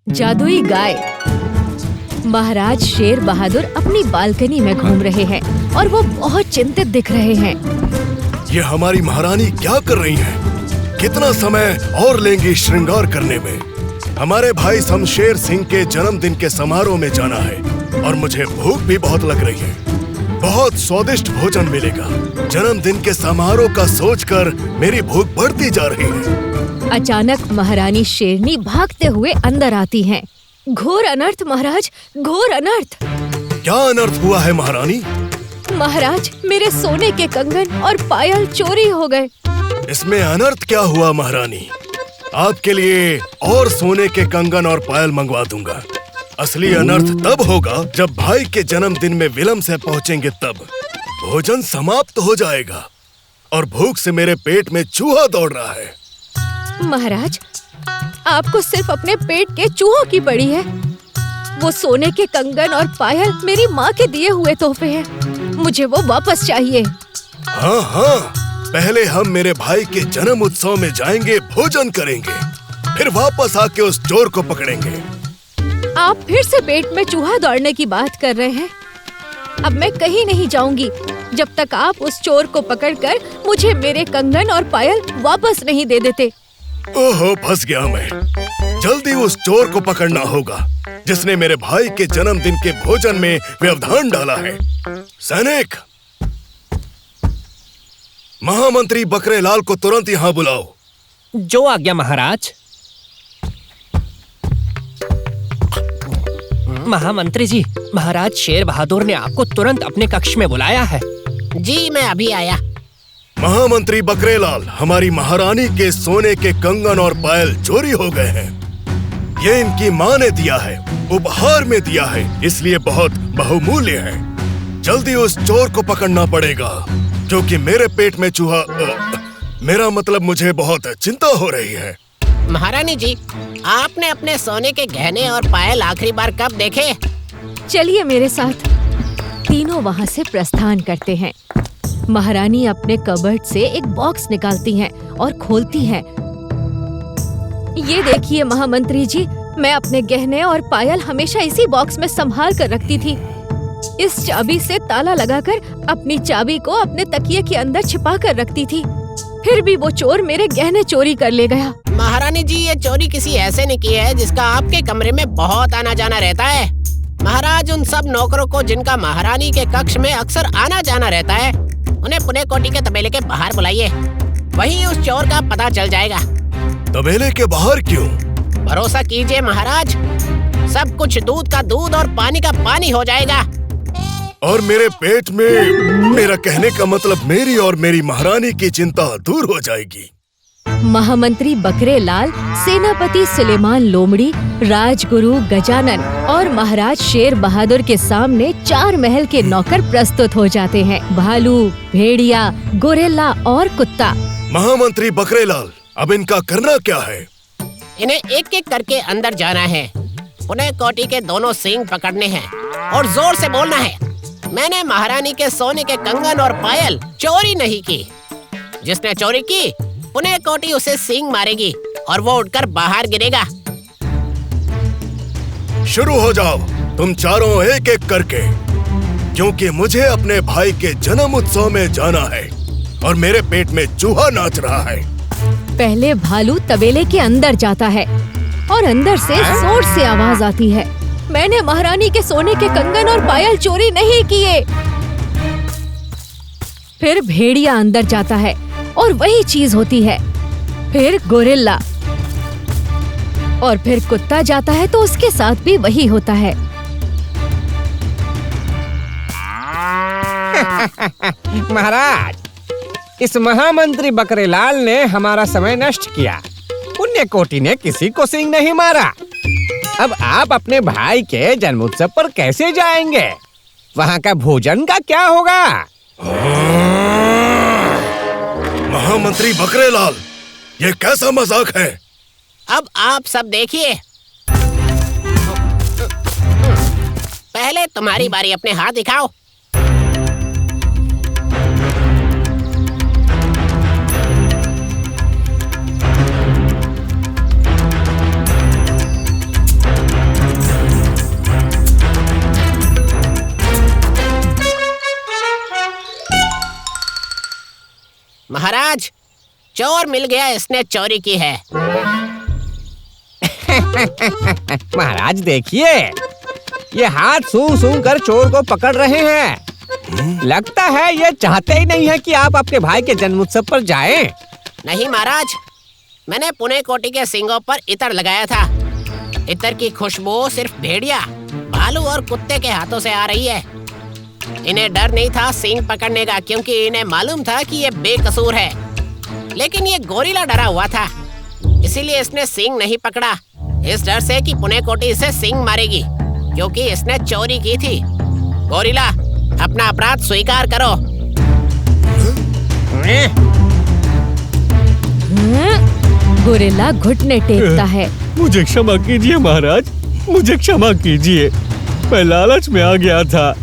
जादुई गाय। महाराज शेर बहादुर अपनी बालकनी में घूम रहे हैं और वो बहुत चिंतित दिख रहे हैं। ये हमारी महारानी क्या कर रही हैं? कितना समय और लेंगी श्रृंगार करने में? हमारे भाई शमशेर सिंह के जन्मदिन के समारोह में जाना है और मुझे भूख भी बहुत लग रही है। बहुत स्वादिष्ट भोजन मिलेगा। जन्मदिन के समारोह का सोचकर मेरी भूख बढ़ती जा रही है। अचानक महारानी शेरनी भागते हुए अंदर आती हैं। घोर अनर्थ महाराज, घोर अनर्थ। क्या अनर्थ हुआ है महारानी? महाराज, मेरे सोने के कंगन और पायल चोरी हो गए। इसमें अनर्थ क्या हुआ महारानी? आपके लिए और सोने के कंगन और पायल मंगवा दूंगा। असली अनर्थ तब होगा जब भाई के जन्मदिन में विलंब से पहुंचेंगे तब। भोजन समाप्त हो जाएगा और भूख से मेरे पेट में चूहा दौड़ रहा है। महाराज, आपको सिर्फ अपने पेट के चूहों की पड़ी है। वो सोने के कंगन और पायल मेरी माँ के दिए हुए तोहफे हैं। मुझे वो वापस चाहिए। हाँ हाँ, पहले हम मेरे भाई के जन्म उत्सव में जाएंगे, भोजन करेंगे, फिर वापस आके उस चोर को पकड़ेंगे। आप फिर से पेट में चूहा दौड़ने की बात कर रहे हैं। अब मैं कहीं नहीं जाऊंगी जब तक आप उस चोर को पकड़कर मुझे मेरे कंगन और पायल वापस नहीं दे देते। ओहो, फंस गया मैं। जल्दी उस चोर को पकड़ना होगा जिसने मेरे भाई के जन्मदिन के भोजन में व्यवधान डाला है। सैनिक, महामंत्री बकरेलाल को तुरंत यहाँ बुलाओ। जो आज्ञा महाराज। महामंत्री जी, महाराज शेर बहादुर ने आपको तुरंत अपने कक्ष में बुलाया है। जी, मैं अभी आया। महामंत्री बकरेलाल, हमारी महारानी के सोने के कंगन और पायल चोरी हो गए हैं। ये इनकी माँ ने दिया है, उपहार में दिया है, इसलिए बहुत बहुमूल्य है। जल्दी उस चोर को पकड़ना पड़ेगा क्योंकि मेरे पेट में चूहा मेरा मतलब मुझे बहुत चिंता हो रही है। महारानी जी, आपने अपने सोने के गहने और पायल आखिरी बार कब देखे? चलिए मेरे साथ। तीनों वहाँ से प्रस्थान करते हैं। महारानी अपने कबर्ड से एक बॉक्स निकालती हैं और खोलती हैं। ये देखिए महामंत्री जी, मैं अपने गहने और पायल हमेशा इसी बॉक्स में संभाल कर रखती थी। इस चाबी से ताला लगाकर अपनी चाबी को अपने तकिए के अंदर छिपा कर रखती थी। फिर भी वो चोर मेरे गहने चोरी कर ले गया। महारानी जी, ये चोरी किसी ऐसे ने की है जिसका आपके कमरे में बहुत आना जाना रहता है। महाराज, उन सब नौकरों को जिनका महारानी के कक्ष में अक्सर आना जाना रहता है, उन्हें पुणे कोठी के तबेले के बाहर बुलाइए। वहीं उस चोर का पता चल जाएगा। तबेले के बाहर क्यों? भरोसा कीजिए महाराज, सब कुछ दूध का दूध और पानी का पानी हो जाएगा। और मेरे पेट में, मेरा कहने का मतलब मेरी और मेरी महारानी की चिंता दूर हो जाएगी। महामंत्री बकरेलाल, सेनापति सुलेमान लोमड़ी, राजगुरु गजानन और महाराज शेर बहादुर के सामने 4 महल के नौकर प्रस्तुत हो जाते हैं। भालू, भेड़िया, गोरिल्ला और कुत्ता। महामंत्री बकरेलाल, अब इनका करना क्या है? इन्हें एक एक करके अंदर जाना है। पुणे कोठी के दोनों सींग पकड़ने हैं और जोर से बोलना है, मैंने महारानी के सोने के कंगन और पायल चोरी नहीं की। जिसने चोरी की, पुणे कोठी उसे सींग मारेगी और वो उठकर बाहर गिरेगा। शुरू हो जाओ तुम चारों एक एक करके, क्योंकि मुझे अपने भाई के जन्म उत्सव में जाना है और मेरे पेट में चूहा नाच रहा है। पहले भालू तबेले के अंदर जाता है और अंदर से जोर से आवाज आती है, मैंने महारानी के सोने के कंगन और पायल चोरी नहीं किए। फिर भेड़िया अंदर जाता है और वही चीज होती है। फिर गोरिल्ला और फिर कुत्ता जाता है तो उसके साथ भी वही होता है। महाराज, इस महामंत्री बकरेलाल ने हमारा समय नष्ट किया। पुण्य कोटि ने किसी को सींग नहीं मारा। अब आप अपने भाई के जन्मोत्सव पर कैसे जाएंगे? वहाँ का भोजन का क्या होगा? महामंत्री बकरेलाल, ये कैसा मजाक है? अब आप सब देखिए। पहले तुम्हारी बारी, अपने हाथ दिखाओ। महाराज, चोर मिल गया, इसने चोरी की है। महाराज देखिए, ये हाथ सूं सूं कर चोर को पकड़ रहे हैं। लगता है ये चाहते ही नहीं है कि आप अपने भाई के जन्म उत्सव पर जाएं। नहीं महाराज, मैंने पुणे कोटी के सींगों पर इत्र लगाया था। इत्र की खुशबू सिर्फ भेड़िया, भालू और कुत्ते के हाथों से आ रही है। इन्हें डर नहीं था सींग पकड़ने का, क्योंकि इन्हें मालूम था कि ये बेकसूर है। लेकिन ये गोरिल्ला डरा हुआ था, इसीलिए इसने सींग नहीं पकड़ा, इस डर से कि पुणे कोटी इसे सींग मारेगी, क्योंकि इसने चोरी की थी। गोरिल्ला, अपना अपराध स्वीकार करो। गोरिल्ला घुटने टेकता है। मुझे क्षमा कीजिए महाराज, मुझे क्षमा कीजिए, मैं लालच में आ गया था।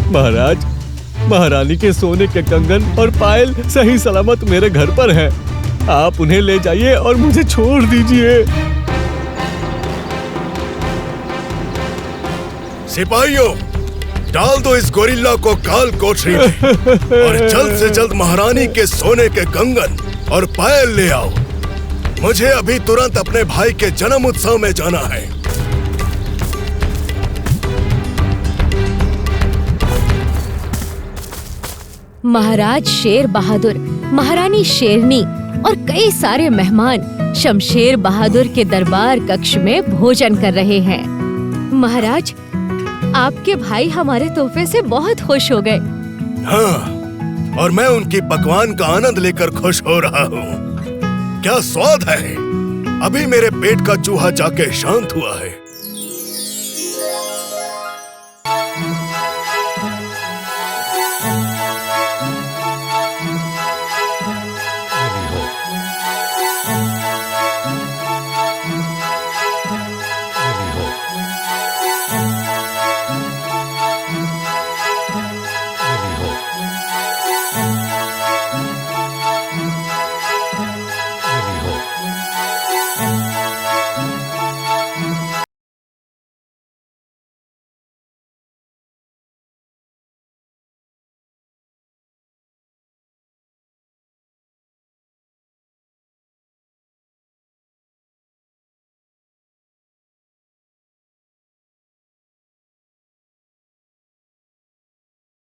महाराज, महारानी के सोने के कंगन और पायल सही सलामत मेरे घर पर हैं। आप उन्हें ले जाइए और मुझे छोड़ दीजिए। सिपाहियों, डाल दो इस गोरिल्ला को काल कोठरी में और जल्द से जल्द महारानी के सोने के कंगन और पायल ले आओ। मुझे अभी तुरंत अपने भाई के जन्म उत्सव में जाना है। महाराज शेर बहादुर, महारानी शेरनी और कई सारे मेहमान शमशेर बहादुर के दरबार कक्ष में भोजन कर रहे हैं। महाराज, आपके भाई हमारे तोहफे से बहुत खुश हो गए। हाँ, और मैं उनकी पकवान का आनंद लेकर खुश हो रहा हूँ। क्या स्वाद है! अभी मेरे पेट का चूहा जाके शांत हुआ है।